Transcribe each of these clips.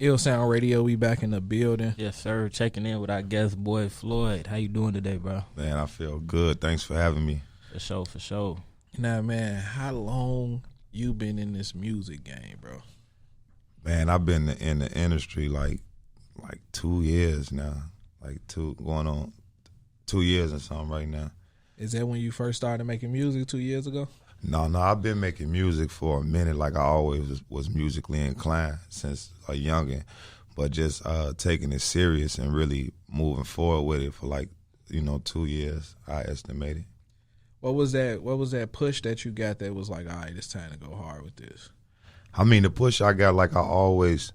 Ill Sound Radio, we back in the building. Yes, sir. Checking in with our guest, Boi Floyd. How you doing today, bro? Man, I feel good. Thanks for having me. For sure. Now, man, how long you been in this music game, bro? Man, I've been in the industry like 2 years now. Going on 2 years or something right now. Is that when you first started making music 2 years ago? No, I've been making music for a minute. Like I always was musically inclined since a youngin', but just taking it serious and really moving forward with it for 2 years, I estimated. What was that push that you got that was like, all right, it's time to go hard with this? I mean, the push I got, like I always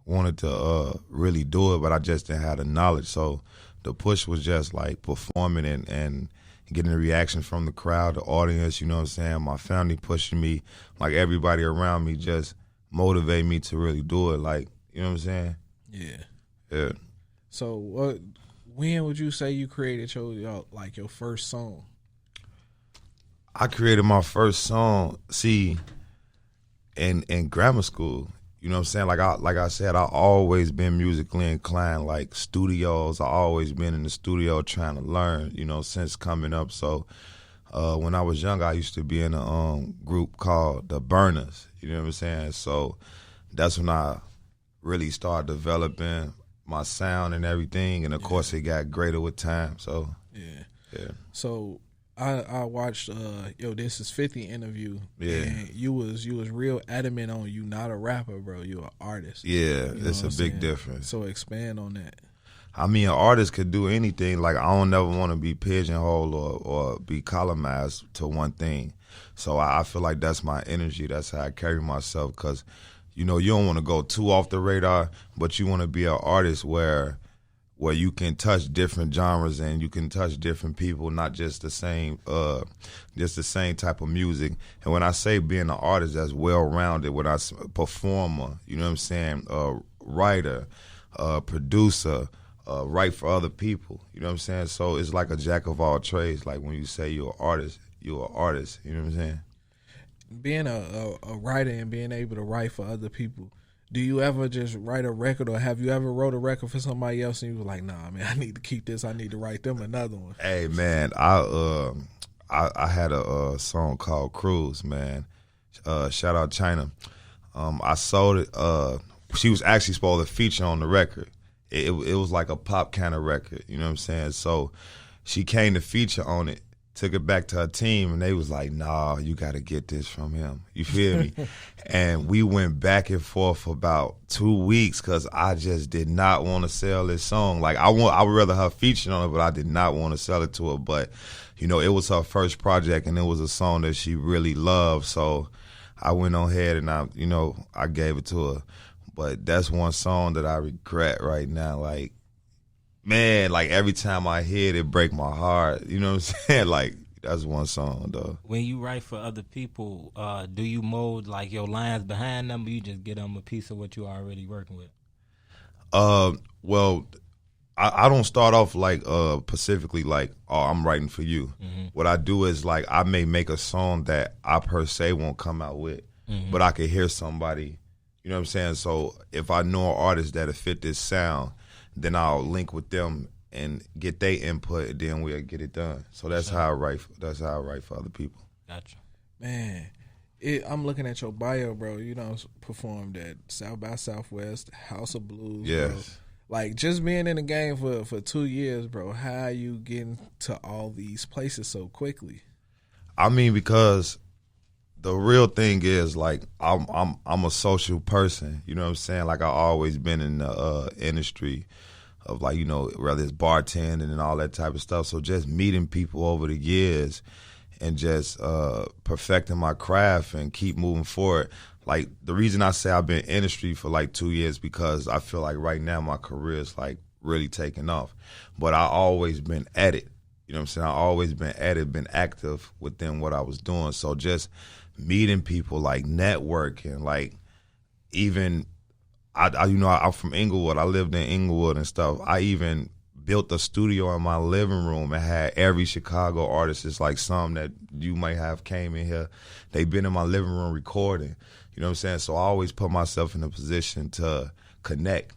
wanted to really do it, but I just didn't have the knowledge. So the push was just like performing and getting the reaction from the crowd, the audience, you know what I'm saying? My family pushing me, like everybody around me just motivate me to really do it. Like, you know what I'm saying? Yeah. So when would you say you created your first song? I created my first song, in grammar school. You know what I'm saying? Like I said, I always been musically inclined, like studios. I always been in the studio trying to learn, since coming up. So when I was young, I used to be in a group called the Burners. You know what I'm saying? So that's when I really started developing my sound and everything. And of course, it got greater with time. So yeah. So I watched This Is 50 interview. Yeah. And you was real adamant on you not a rapper, bro. You an artist. Yeah, You know it's a big difference. So expand on that. I mean, an artist could do anything. Like, I don't never want to be pigeonholed or be colonized to one thing. So I feel like that's my energy. That's how I carry myself. Because, you don't want to go too off the radar, but you want to be an artist where you can touch different genres and you can touch different people, not just the same type of music. And when I say being an artist that's well-rounded, when I performer, you know what I'm saying, writer, producer, write for other people, you know what I'm saying? So it's like a jack of all trades. Like when you say you're an artist, you know what I'm saying? Being a writer and being able to write for other people, do you ever just write a record, or have you ever wrote a record for somebody else and you were like, nah, man, I need to keep this. I need to write them another one? Hey, man, I had a song called Cruise, man. Shout out China. I sold it. She was actually supposed to feature on the record. It was like a pop kind of record, you know what I'm saying? So she came to feature on it. Took it back to her team, and they was like, nah, you got to get this from him. You feel me? And we went back and forth for about 2 weeks because I just did not want to sell this song. Like, I would rather her feature on it, but I did not want to sell it to her. But, it was her first project, and it was a song that she really loved. So I went on ahead and I gave it to her. But that's one song that I regret right now. Like, man, like every time I hear it break my heart. You know what I'm saying? Like, that's one song, though. When you write for other people, do you mold like your lines behind them, or you just get them a piece of what you already working with? Well, I don't start off like specifically like, oh, I'm writing for you. Mm-hmm. What I do is like I may make a song that I per se won't come out with, but I could hear somebody. You know what I'm saying? So if I know an artist that'll fit this sound, then I'll link with them and get their input, and then we'll get it done. So that's how I write. That's how I write for other people. Gotcha. Man, I'm looking at your bio, bro. You performed at South by Southwest, House of Blues. Yes. Bro. Like, just being in the game for 2 years, bro. How are you getting to all these places so quickly? I mean, because the real thing is, like, I'm a social person. You know what I'm saying? Like, I've always been in the industry of, like, whether it's bartending and all that type of stuff. So just meeting people over the years and just perfecting my craft and keep moving forward. Like, the reason I say I've been in industry for like 2 years, because I feel like right now my career is like really taking off. But I always been at it. You know what I'm saying? I always been at it, been active within what I was doing. So just meeting people, like networking, like even I'm from Englewood. I lived in Englewood and stuff. I even built a studio in my living room and had every Chicago artist. It's like some that you might have came in here. They've been in my living room recording. You know what I'm saying? So I always put myself in a position to connect.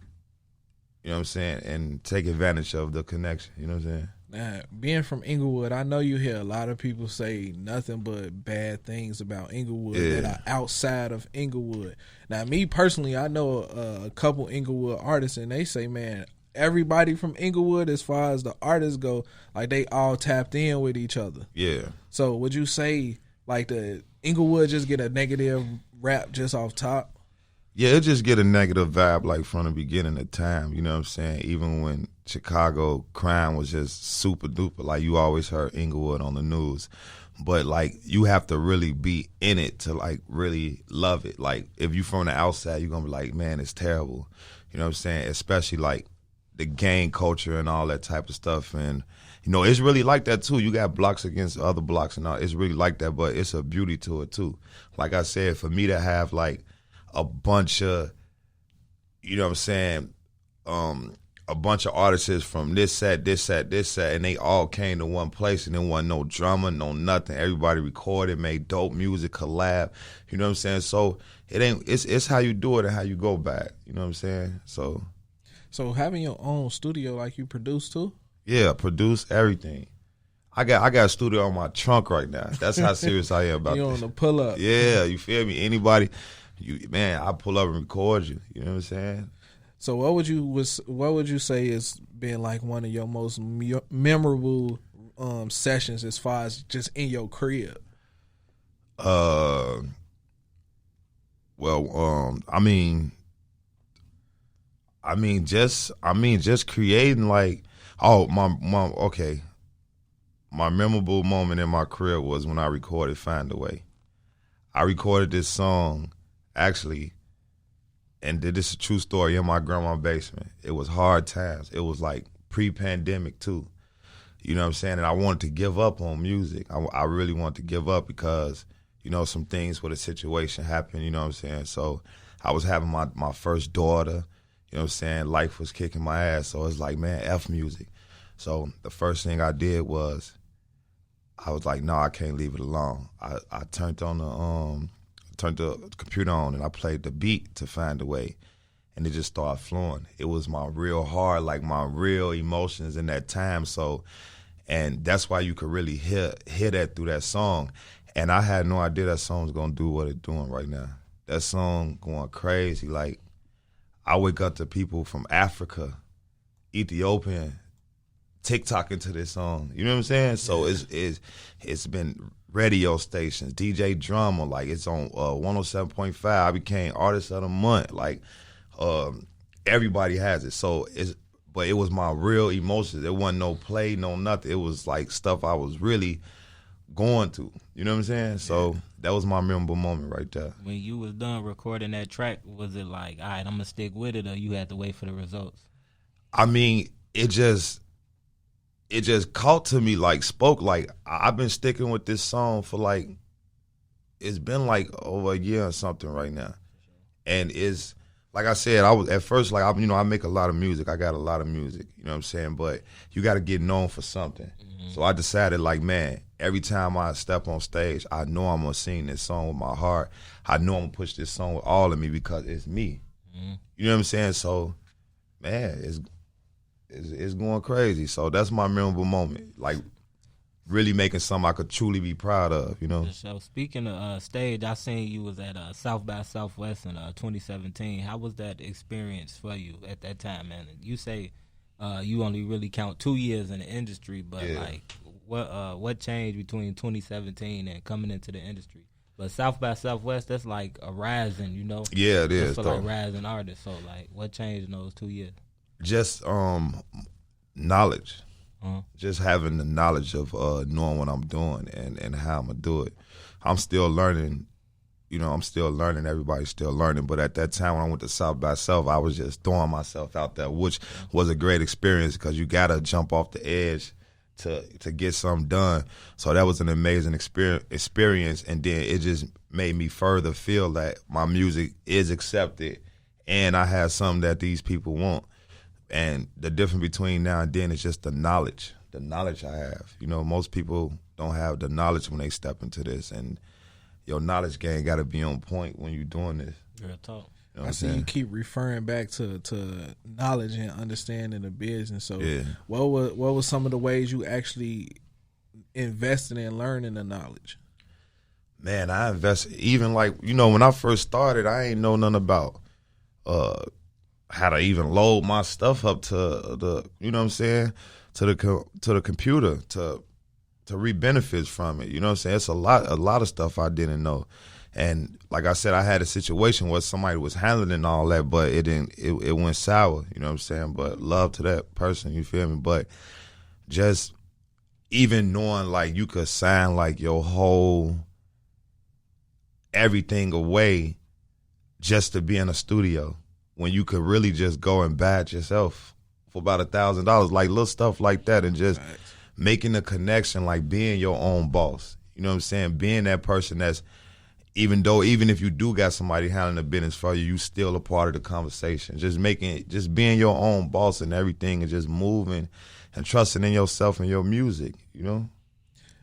You know what I'm saying? And take advantage of the connection. You know what I'm saying? Now, being from Englewood, I know you hear a lot of people say nothing but bad things about Englewood that are outside of Englewood. Now, me personally, I know a couple Englewood artists, and they say, man, everybody from Englewood, as far as the artists go, like they all tapped in with each other. Yeah. So would you say like the Englewood just get a negative rap just off top? Yeah, it just get a negative vibe like from the beginning of time, you know what I'm saying? Even when Chicago crime was just super duper, like you always heard Englewood on the news. But like you have to really be in it to like really love it. Like if you from the outside, you're gonna be like, man, it's terrible. You know what I'm saying? Especially like the gang culture and all that type of stuff. And you know, it's really like that too. You got blocks against other blocks and all. It's really like that, but it's a beauty to it too. Like I said, for me to have like a bunch of, you know what I'm saying, a bunch of artists from this set, and they all came to one place, and there wasn't no drama, no nothing. Everybody recorded, made dope music, collab. You know what I'm saying? So it's how you do it and how you go back. You know what I'm saying? So having your own studio, like you produce too? Yeah, produce everything. I got a studio on my trunk right now. That's how serious I am about You this. on the pull up? Yeah, you feel me? Anybody, I pull up and record you. You know what I'm saying? So what would you say is been like one of your most memorable sessions as far as just in your crib? I mean, just creating like, my memorable moment in my crib was when I recorded "Find a Way." I recorded this song, actually, and this is a true story, in my grandma's basement. It was hard times. It was like pre-pandemic too. You know what I'm saying? And I wanted to give up on music. I really wanted to give up because, some things with a situation happened, you know what I'm saying? So I was having my first daughter, you know what I'm saying? Life was kicking my ass. So it's like, man, F music. So the first thing I did was, I was like, no, I can't leave it alone. I turned the computer on and I played the beat to "Find a Way, and it just started flowing. It was my real heart, like my real emotions in that time. So, and that's why you could really hear that through that song. And I had no idea that song was gonna do what it's doing right now. That song going crazy. Like, I wake up to people from Africa, Ethiopian, TikTok into this song. You know what I'm saying? So it's been radio stations, DJ Drama, like it's on 107.5. I became Artist of the Month. Like everybody has it. So but it was my real emotions. It wasn't no play, no nothing. It was like stuff I was really going through. You know what I'm saying? So that was my memorable moment right there. When you was done recording that track, was it like, all right, I'm gonna stick with it, or you had to wait for the results? I mean, it just caught to me, like spoke. Like, I've been sticking with this song for like, it's been like over a year or something right now. And it's, like I said, I was at first like, I make a lot of music. I got a lot of music, you know what I'm saying? But you got to get known for something. Mm-hmm. So I decided like, man, every time I step on stage, I know I'm going to sing this song with my heart. I know I'm going to push this song with all of me because it's me. Mm-hmm. You know what I'm saying? So, man, it's going crazy. So that's my memorable moment. Like, really making something I could truly be proud of, So speaking of stage, I seen you was at South by Southwest in 2017. How was that experience for you at that time, man? You say you only really count 2 years in the industry, but like what changed between 2017 and coming into the industry? But South by Southwest, that's like a rising, Yeah, it is. For like rising artists. So like, what changed in those 2 years? Just knowledge. Uh-huh. Just having the knowledge of knowing what I'm doing and how I'm going to do it. I'm still learning. I'm still learning. Everybody's still learning. But at that time when I went to South by South, I was just throwing myself out there, which was a great experience because you got to jump off the edge to get something done. So that was an amazing experience. And then it just made me further feel that my music is accepted and I have something that these people want. And the difference between now and then is just the knowledge I have. Most people don't have the knowledge when they step into this, and your knowledge game got to be on point when you're doing this. Real talk. You know I see you keep referring back to knowledge and understanding the business. So what was some of the ways you actually invested in learning the knowledge? Man, I invested, even like, you know, when I first started, I ain't know nothing about how to even load my stuff up to the, you know what I'm saying, to the computer to reap benefits from it. You know what I'm saying? It's a lot of stuff I didn't know. And like I said, I had a situation where somebody was handling all that, but it went sour, you know what I'm saying? But love to that person, you feel me? But just even knowing like you could sign like your whole everything away just to be in a studio when you could really just go and badge yourself for about $1,000, like little stuff like that, and just making a connection, like being your own boss. You know what I'm saying? Being that person that's, even if you do got somebody handling the business for you, you still a part of the conversation. Just being your own boss and everything, and just moving and trusting in yourself and your music, you know?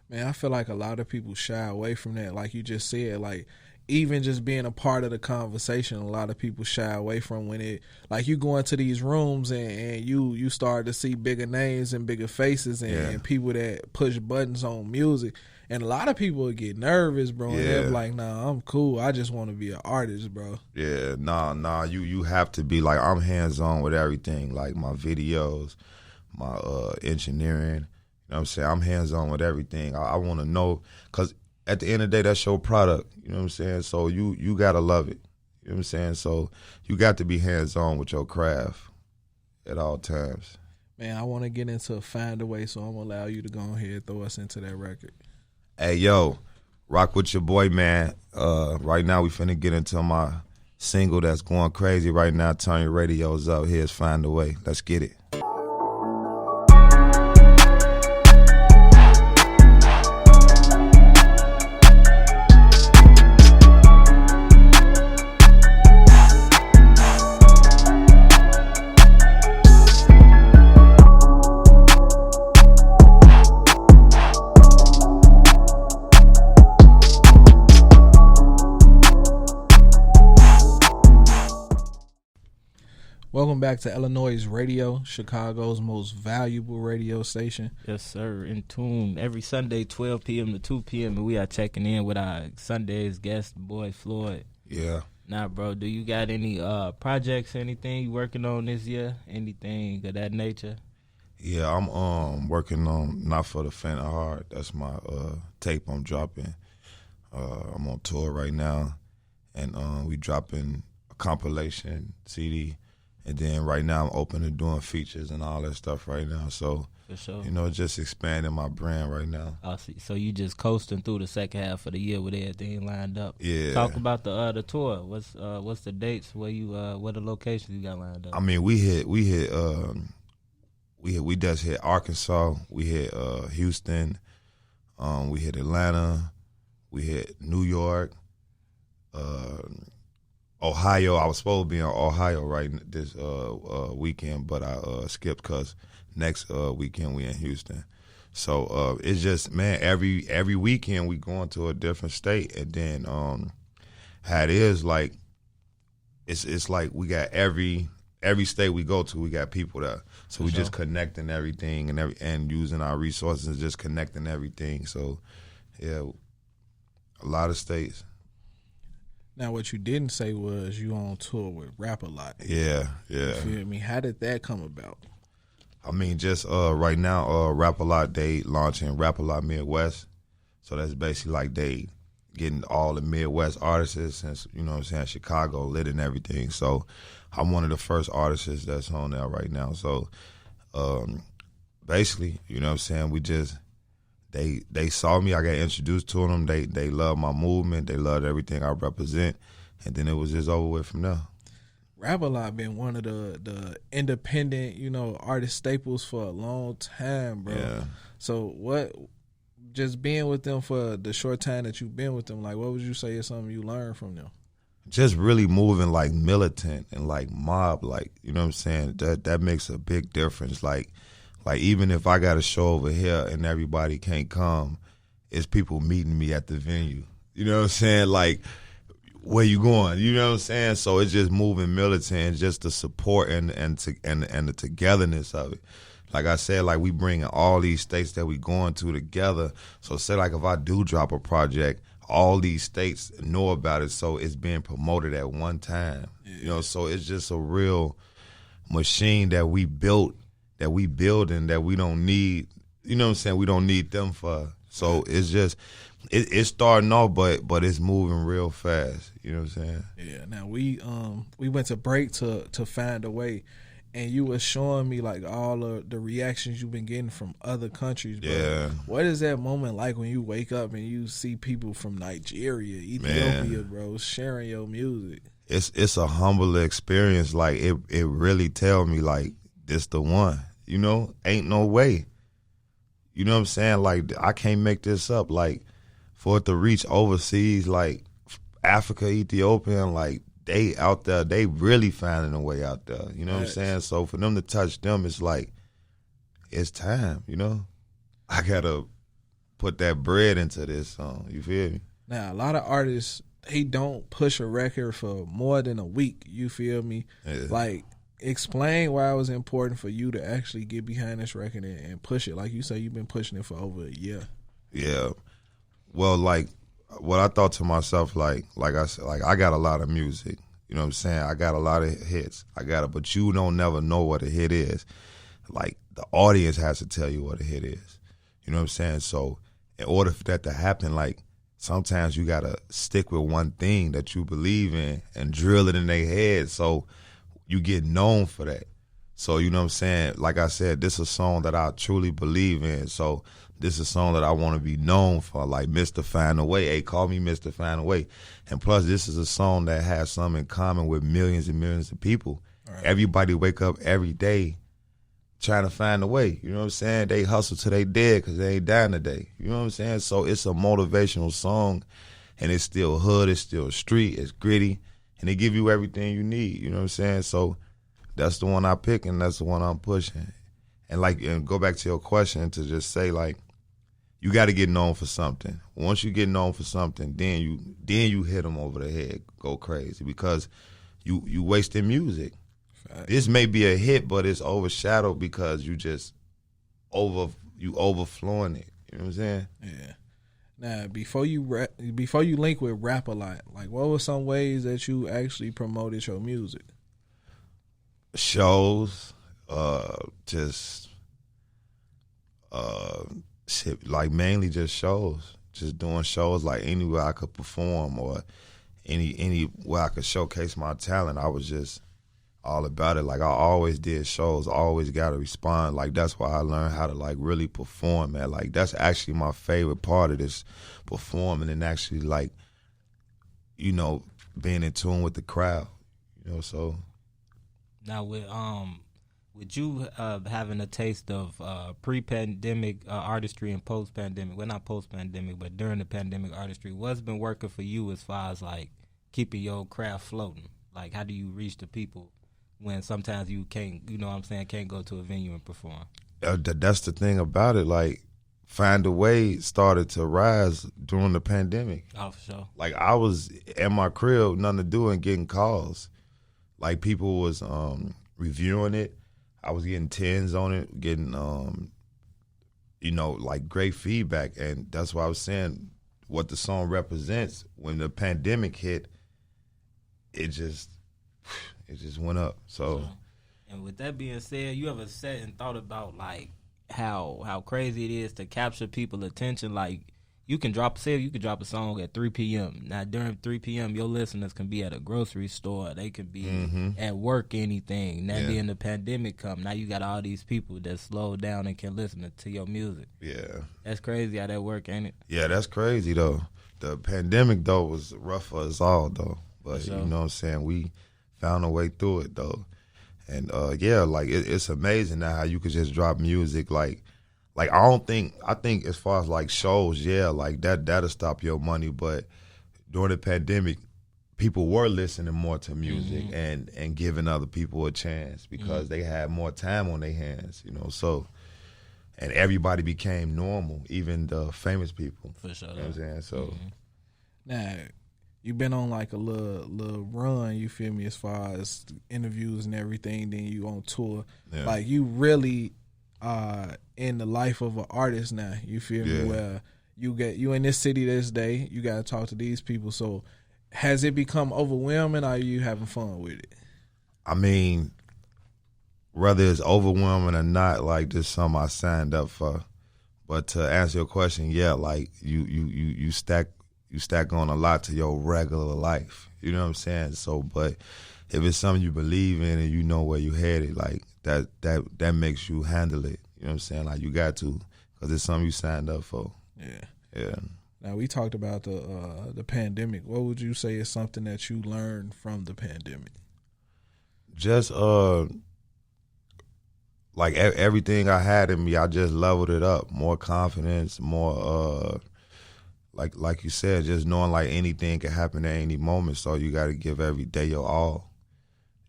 Man, I feel like a lot of people shy away from that. Like you just said, like even just being a part of the conversation, a lot of people shy away from when it, like you go into these rooms and you start to see bigger names and bigger faces and people that push buttons on music. And a lot of people would get nervous, bro. And they're like, nah, I'm cool. I just want to be an artist, bro. Yeah, nah. You have to be like, I'm hands-on with everything. Like my videos, my engineering. You know what I'm saying? I'm hands-on with everything. I want to know, because at the end of the day, that's your product. You know what I'm saying? So you got to love it. You know what I'm saying? So you got to be hands-on with your craft at all times. Man, I want to get into Find a Way, so I'm going to allow you to go ahead and throw us into that record. Hey, yo, rock with your boy, man. Right now, we finna get into my single that's going crazy right now. Turn your radios up. Here's Find a Way. Let's get it. Welcome back to iLLANOiZE Radio, Chicago's most valuable radio station. Yes, sir. In tune every Sunday, 12 p.m. to 2 p.m. And we are checking in with our Sunday's guest, Boi Floyd. Yeah. Now, bro, do you got any projects, anything you working on this year? Anything of that nature? Yeah, I'm working on Not For the Faint of Heart. That's my tape I'm dropping. I'm on tour right now, and we dropping a compilation CD. And then right now I'm open to doing features and all that stuff right now. So, for sure, you know, just expanding my brand right now. I see. So you just coasting through the second half of the year with everything lined up. Yeah. Talk about the tour. What's the dates? Where you what the locations you got lined up? I mean, we just hit Arkansas. We hit Houston. We hit Atlanta. We hit New York. Ohio. I was supposed to be in Ohio this weekend, but I skipped because next weekend we in Houston. So it's just, man, every weekend we going to a different state, and then how it is, like it's like we got every state we go to, we got people there. So we just connecting everything and using our resources, just connecting everything. So yeah, a lot of states. Now, what you didn't say was you on tour with Rap A Lot. Yeah. You feel me? How did that come about? I mean, just right now, Rap A Lot, they launching Rap A Lot Midwest. So that's basically like they getting all the Midwest artists, since, you know what I'm saying, Chicago lit and everything. So I'm one of the first artists that's on there right now. So basically, you know what I'm saying, we just, They saw me. I got introduced to them. They loved my movement. They loved everything I represent, and then it was just over with from there. Rap A Lot been one of the independent, you know, artist staples for a long time, bro. Yeah. So what? Just being with them for the short time that you've been with them, like, what would you say is something you learned from them? Just really moving like militant and like mob, like, you know what I'm saying. That makes a big difference. Like even if I got a show over here and everybody can't come, it's people meeting me at the venue. You know what I'm saying? Like where you going? You know what I'm saying? So it's just moving militant and just the support and the togetherness of it. Like I said, like we bringing all these states that we going to together. So say like if I do drop a project, all these states know about it, so it's being promoted at one time. You know, so it's just a real machine that we built, that we building, that we don't need. You know what I'm saying? We don't need them for. So it's just it's starting off, but it's moving real fast. You know what I'm saying? Yeah. Now we went to break to find a way. And you were showing me like all of the reactions you've been getting from other countries, bro. Yeah. What is that moment like when you wake up and you see people from Nigeria, Ethiopia, Man, bro, sharing your music? It's a humble experience. Like it really tell me like this the one. You know, ain't no way. You know what I'm saying? Like I can't make this up. Like for it to reach overseas, like Africa, Ethiopia, and like. They out there, they really finding a way out there. You know what I'm saying? So for them to touch them, it's like, it's time, you know? I got to put that bread into this song. You feel me? Now, a lot of artists, they don't push a record for more than a week. You feel me? Yeah. Like, explain why it was important for you to actually get behind this record and push it. Like you say, you've been pushing it for over a year. Yeah. Well, like, what I thought to myself, like I said, like I got a lot of music. You know what I'm saying? I got a lot of hits. But you don't never know what a hit is. Like the audience has to tell you what a hit is. You know what I'm saying? So in order for that to happen, like sometimes you gotta stick with one thing that you believe in and drill it in their head so you get known for that. So you know what I'm saying? Like I said, this is a song that I truly believe in. So this is a song that I want to be known for, like Mr. Find a Way. Hey, call me Mr. Find a Way. And plus, this is a song that has something in common with millions and millions of people. Right. Everybody wake up every day trying to find a way. You know what I'm saying? They hustle till they dead because they ain't dying today. You know what I'm saying? So it's a motivational song, and it's still hood, it's still street, it's gritty, and they give you everything you need. You know what I'm saying? So that's the one I pick, and that's the one I'm pushing. And go back to your question to just say, like, you got to get known for something. Once you get known for something, then you hit them over the head, go crazy, because you wasting music. Fact. This may be a hit, but it's overshadowed because you just overflowing it. You know what I'm saying? Yeah. Now, before you link with Rap a Lot, like what were some ways that you actually promoted your music? Shows, shit, like mainly just shows, just doing shows, like anywhere I could perform or anywhere I could showcase my talent. I was just all about it. Like I always did shows, always got to respond. Like that's why I learned how to like really perform, man. Like that's actually my favorite part of this, performing and actually like, you know, being in tune with the crowd, you know. So now with you having a taste of pre-pandemic artistry and post-pandemic, well, not post-pandemic, but during the pandemic artistry, what's been working for you as far as, like, keeping your craft floating? Like, how do you reach the people when sometimes you can't, you know what I'm saying, can't go to a venue and perform? That's the thing about it. Like, Find a Way started to rise during the pandemic. Oh, for sure. Like, I was at my crib, nothing to do, and getting calls. Like, people was reviewing it. I was getting 10s on it, getting, you know, like great feedback. And that's why I was saying what the song represents. When the pandemic hit, it just went up. So, and with that being said, you ever sat and thought about like how crazy it is to capture people's attention? Like you can drop a song at 3 p.m. Now during 3 p.m. your listeners can be at a grocery store, they can be at work, anything. Now then the pandemic come, now you got all these people that slow down and can listen to your music. Yeah. That's crazy how that work, ain't it? Yeah, that's crazy though. The pandemic though was rough for us all though. But you know what I'm saying, we found a way through it though. And yeah, like it's amazing now how you could just drop music like I think as far as like shows, yeah, like that'll stop your money. But during the pandemic, people were listening more to music and giving other people a chance because they had more time on their hands, you know. So, and everybody became normal, even the famous people. For sure. You know what I'm saying? So now, you've been on like a little run, you feel me, as far as interviews and everything, then you on tour. Yeah. Like you really in the life of an artist now, you feel me, where you in this city this day, you gotta talk to these people. So has it become overwhelming, or are you having fun with it? I mean, whether it's overwhelming or not, like this something I signed up for. But to answer your question, yeah, like you stack on a lot to your regular life. You know what I'm saying? So, but if it's something you believe in and you know where you headed, like that makes you handle it. You know what I'm saying? Like you got to, because it's something you signed up for. Yeah. Now we talked about the pandemic. What would you say is something that you learned from the pandemic? Just like everything I had in me, I just leveled it up. More confidence, more like you said, just knowing like anything can happen at any moment. So you got to give every day your all.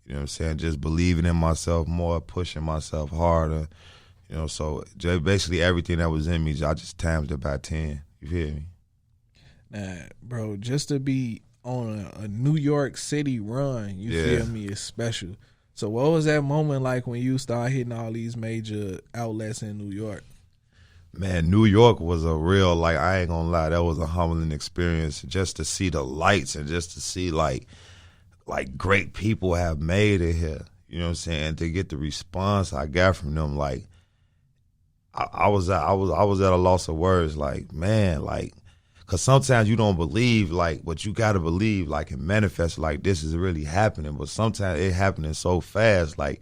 You know what I'm saying? Just believing in myself more, pushing myself harder. You know, so just basically everything that was in me, I just times it by 10. You feel me? Now, bro, just to be on a New York City run, you feel me, is special. So what was that moment like when you started hitting all these major outlets in New York? Man, New York was a real, like, I ain't gonna lie, that was a humbling experience just to see the lights and just to see like great people have made it here. You know what I'm saying? And to get the response I got from them, like I was at a loss of words, like, man, like, because sometimes you don't believe, like, but you got to believe, like, and manifest, like, this is really happening. But sometimes it happening so fast, like,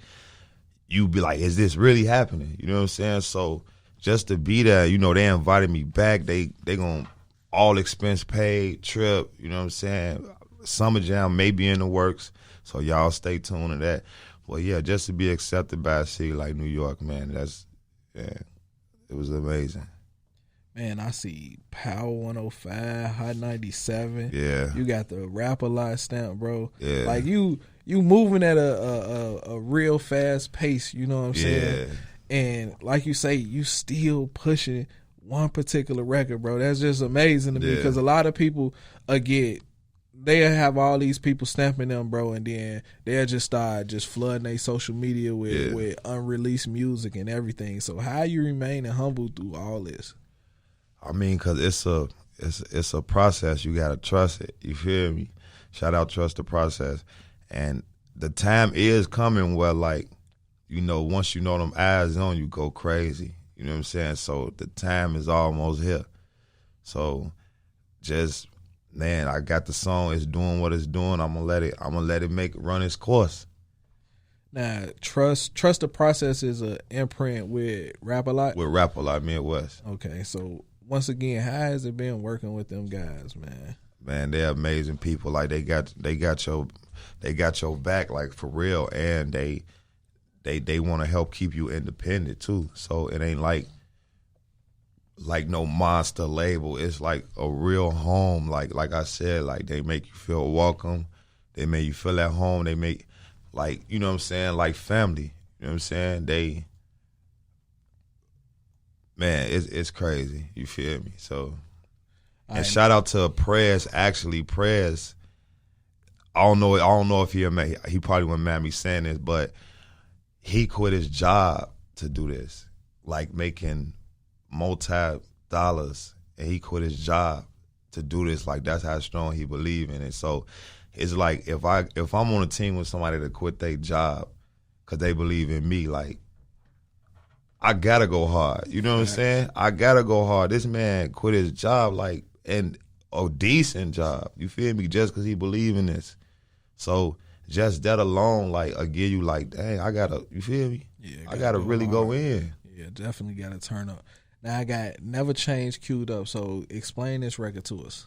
you be like, is this really happening? You know what I'm saying? So just to be there, you know, they invited me back. They gonna all expense paid trip, you know what I'm saying? Summer Jam may be in the works, so y'all stay tuned to that. Well, yeah, just to be accepted by a city like New York, man, it was amazing. Man, I see Power 105, Hot 97. Yeah. You got the Rap a Lot stamp, bro. Yeah. Like you moving at a real fast pace, you know what I'm saying? And like you say, you still pushing one particular record, bro. That's just amazing to me, because a lot of people they have all these people stamping them, bro, and then they'll just start just flooding their social media with unreleased music and everything. So how you remaining humble through all this? I mean, because it's a process. You got to trust it. You feel me? Shout out, trust the process. And the time is coming where, like, you know, once you know them eyes on you, go crazy. You know what I'm saying? So the time is almost here. So just, man, I got the song. It's doing what it's doing. I'm gonna let it run its course. Now, trust the process is an imprint with Rap a Lot. With Rap a Lot, Midwest. Okay, so once again, how has it been working with them guys, man? Man, they're amazing people. Like they got your back, like, for real, and they want to help keep you independent too. So it ain't like no monster label. It's like a real home. Like I said, like they make you feel welcome. They make you feel at home. They make, like, you know what I'm saying, like family. You know what I'm saying? Man, it's crazy. You feel me? So, and shout out to Prez. Actually, Prez, I don't know if he probably wouldn't mind me saying this, but he quit his job to do this, like making multi-dollars, and he quit his job to do this. Like, that's how strong he believe in it. So it's like, if I'm on a team with somebody that quit their job because they believe in me, like, I gotta go hard. You know what I'm saying? I gotta go hard. This man quit his job, like, and a decent job. You feel me? Just because he believe in this. So just that alone, like, give you, like, dang, you feel me? Yeah, I gotta really hard. Go in. Yeah, definitely gotta turn up. Now I got Never Change queued up, so explain this record to us.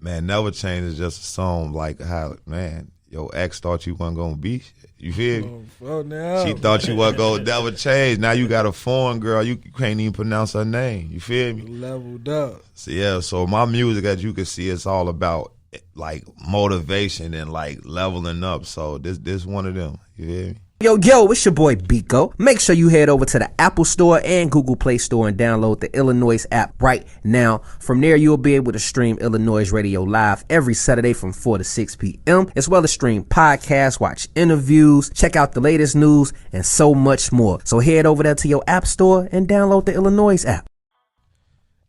Man, Never Change is just a song, like, how, man, your ex thought you wasn't gonna be. You feel me? Oh, now. She thought you wasn't gonna never change. Now you got a foreign girl, you can't even pronounce her name. You feel me? Leveled up. So yeah, so my music, as you can see, it's all about, like, motivation and, like, leveling up. So this one of them. You feel me? Yo, it's your boy Biko. Make sure you head over to the Apple Store and Google Play Store and download the iLLANOiZE app right now. From there, you'll be able to stream iLLANOiZE Radio live every Saturday from 4 to 6 p.m., as well as stream podcasts, watch interviews, check out the latest news, and so much more. So head over there to your App Store and download the iLLANOiZE app.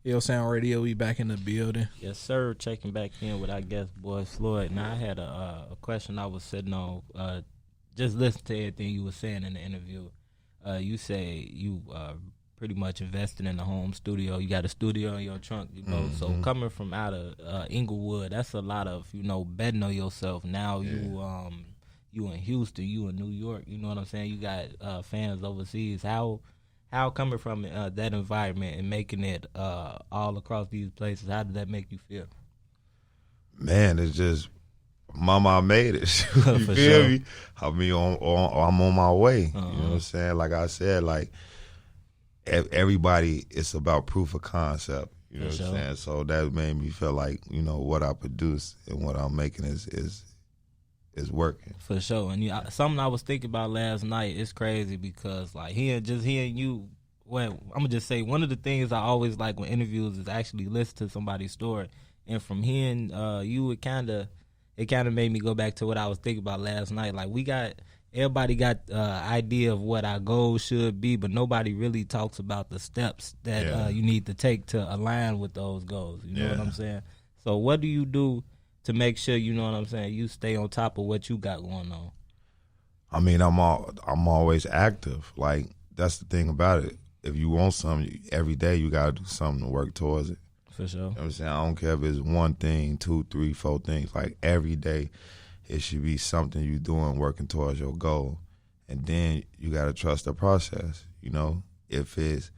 Yo Sound Radio, we back in the building. Yes, sir. Checking back in with, I guess, Boi Floyd. Now, I had a question I was sitting on. Just listen to everything you were saying in the interview. You say you pretty much invested in a home studio. You got a studio in your trunk, you know. Mm-hmm. So coming from out of Englewood, that's a lot of, betting on yourself. Now you in Houston, you in New York. You know what I'm saying? You got fans overseas. How coming from that environment and making it all across these places, how did that make you feel? Man, it's just. Mama, I made it. You feel sure. me? I mean, I'm on my way. Uh-huh. You know what I'm saying? Like I said, everybody, it's about proof of concept. You know what I'm saying? So that made me feel like, what I produce and what I'm making is working. For sure. And something I was thinking about last night, it's crazy because hearing you, well, I'm gonna just say one of the things I always like when interviews is actually listen to somebody's story. And from hearing you, it kind of made me go back to what I was thinking about last night. Like everybody got idea of what our goals should be, but nobody really talks about the steps that you need to take to align with those goals. You know what I'm saying? So what do you do to make sure, you know what I'm saying, you stay on top of what you got going on? I mean, I'm always active. Like, that's the thing about it. If you want something, every day you got to do something to work towards it. For sure. You know what I'm saying? I don't care if it's one thing, 2, 3, 4 things. Like, every day it should be something you doing working towards your goal. And then you got to trust the process. If it's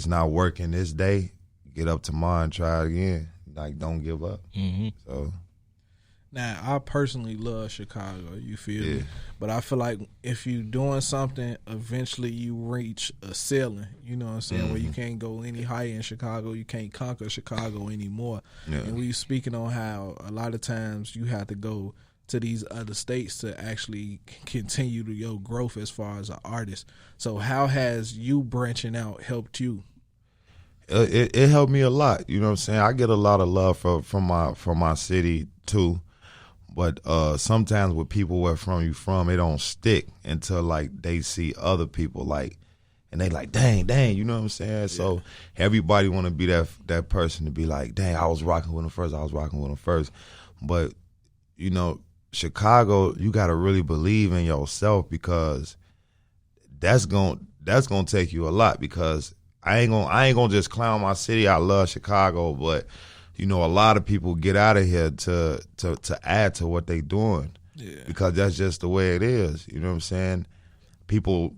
not working this day, get up tomorrow and try it again. Like, don't give up. Mm-hmm. So now, I personally love Chicago, you feel me? But I feel like if you doing something, eventually you reach a ceiling, you know what I'm saying, where you can't go any higher in Chicago, you can't conquer Chicago anymore. Yeah. And we speaking on how a lot of times you have to go to these other states to actually continue your growth as far as an artist. So how has you branching out helped you? It helped me a lot. You know what I'm saying? I get a lot of love from my city too. But sometimes with people where you from, it don't stick until they see other people and they dang, you know what I'm saying? Yeah. So everybody want to be that person to be like, dang, I was rocking with them first. But Chicago, you got to really believe in yourself because that's gonna take you a lot. Because I ain't gonna just clown my city. I love Chicago, but a lot of people get out of here to add to what they doing. Yeah. Because that's just the way it is. You know what I'm saying? People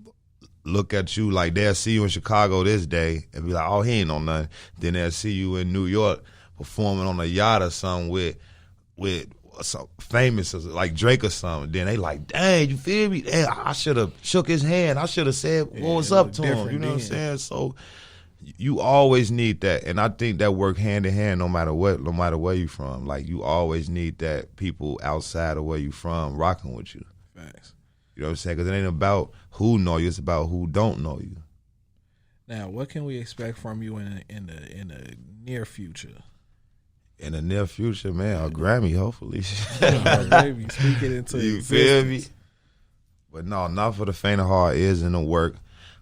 look at you like they'll see you in Chicago this day and be like, oh, he ain't on nothing. Then they'll see you in New York performing on a yacht or something with some famous like Drake or something. Then they like, dang, you feel me? Damn, I should have shook his hand. I should have said what was up to him. You know what I'm saying? So you always need that, and I think that work hand in hand no matter where you from. Like, you always need that people outside of where you from rocking with you. Facts. You know what I'm saying? Because it ain't about who know you; it's about who don't know you. Now, what can we expect from you in the near future? In the near future, man, a Grammy, hopefully. Baby, speak it into you existence. Feel me? But no, not for the faint of heart. It is in the work.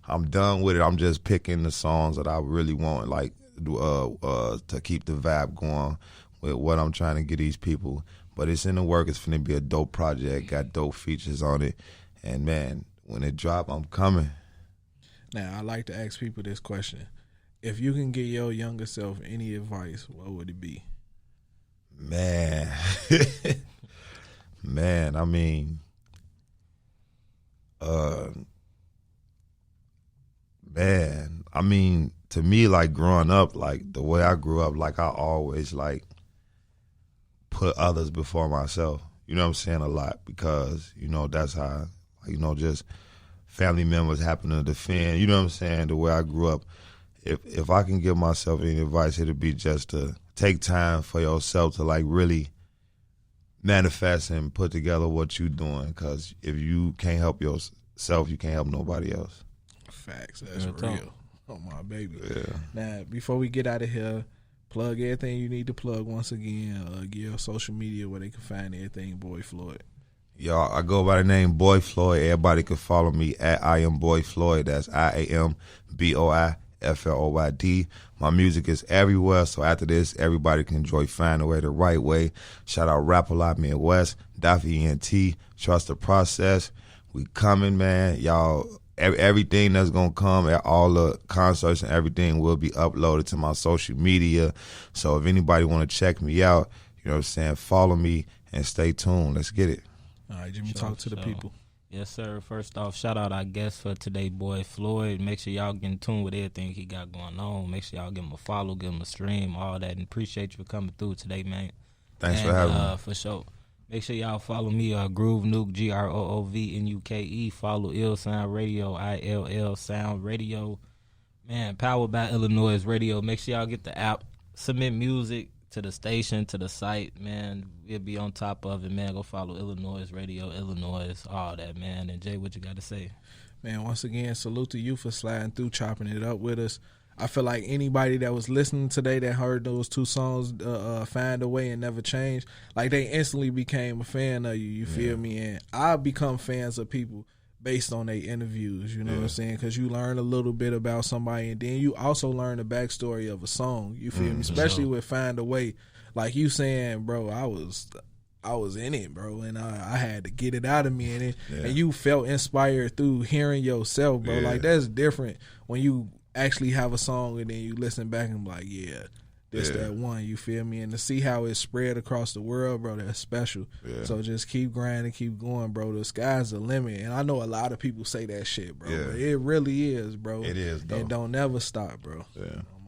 I'm done with it. I'm just picking the songs that I really want, to keep the vibe going with what I'm trying to get these people. But it's in the work. It's finna be a dope project. Got dope features on it. And, man, when it drop, I'm coming. Now, I like to ask people this question. If you can give your younger self any advice, what would it be? Man. Man, I mean, to me, growing up, the way I grew up, I always, put others before myself. You know what I'm saying? A lot, because, that's how, just family members happen to defend. You know what I'm saying? The way I grew up. If I can give myself any advice, it'd be just to take time for yourself to, really manifest and put together what you doing. Because if you can't help yourself, you can't help nobody else. Facts. That's real. Oh, my baby. Yeah. Now, before we get out of here, plug everything you need to plug once again. Give your social media where they can find everything Boi Floyd. Y'all, I go by the name Boi Floyd. Everybody can follow me at I Am Boi Floyd. That's IAMBOIFLOYD. My music is everywhere, so after this, everybody can enjoy Find a Way the right way. Shout out Rap-A-Lot Midwest, Daffy ENT, Trust the Process. We coming, man. Y'all, everything that's going to come, all the concerts and everything will be uploaded to my social media. So if anybody want to check me out, you know what I'm saying, follow me and stay tuned. Let's get it. All right, Jimmy, talk to the people. Yes, sir. First off, shout out our guest for today, Boi Floyd. Make sure y'all get in tune with everything he got going on. Make sure y'all give him a follow, give him a stream, all that. And appreciate you for coming through today, man. Thanks for having me. For sure. Make sure y'all follow me, Groove Nuke, GROOVNUKE. Follow Ill Sound Radio, ILL Sound Radio. Man, powered by iLLANOiZE Radio. Make sure y'all get the app. Submit music to the station, to the site, man. We'll be on top of it, man. Go follow iLLANOiZE Radio, iLLANOiZE, all that, man. And Jay, what you got to say? Man, once again, salute to you for sliding through, chopping it up with us. I feel like anybody that was listening today that heard those two songs, Find a Way and Never Change, like they instantly became a fan of you, you feel me? And I become fans of people based on their interviews, you know what I'm saying? Because you learn a little bit about somebody, and then you also learn the backstory of a song, you feel me? Especially with Find a Way. Like you saying, bro, I was in it, bro, and I had to get it out of me, and you felt inspired through hearing yourself, bro. Like that's different when you actually have a song and then you listen back and be like, this that one, you feel me? And to see how it spread across the world, bro, that's special. So just keep grinding, keep going, bro. The sky's the limit. And I know a lot of people say that shit, bro, but it really is, bro. It is, though. And don't never stop, bro.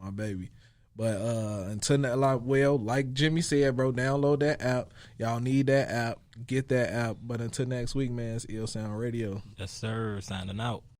My baby. But until that, like Jimmy said, bro, download that app. Y'all need that app. Get that app. But until next week, man, it's Ill Sound Radio. Yes, sir. Signing out.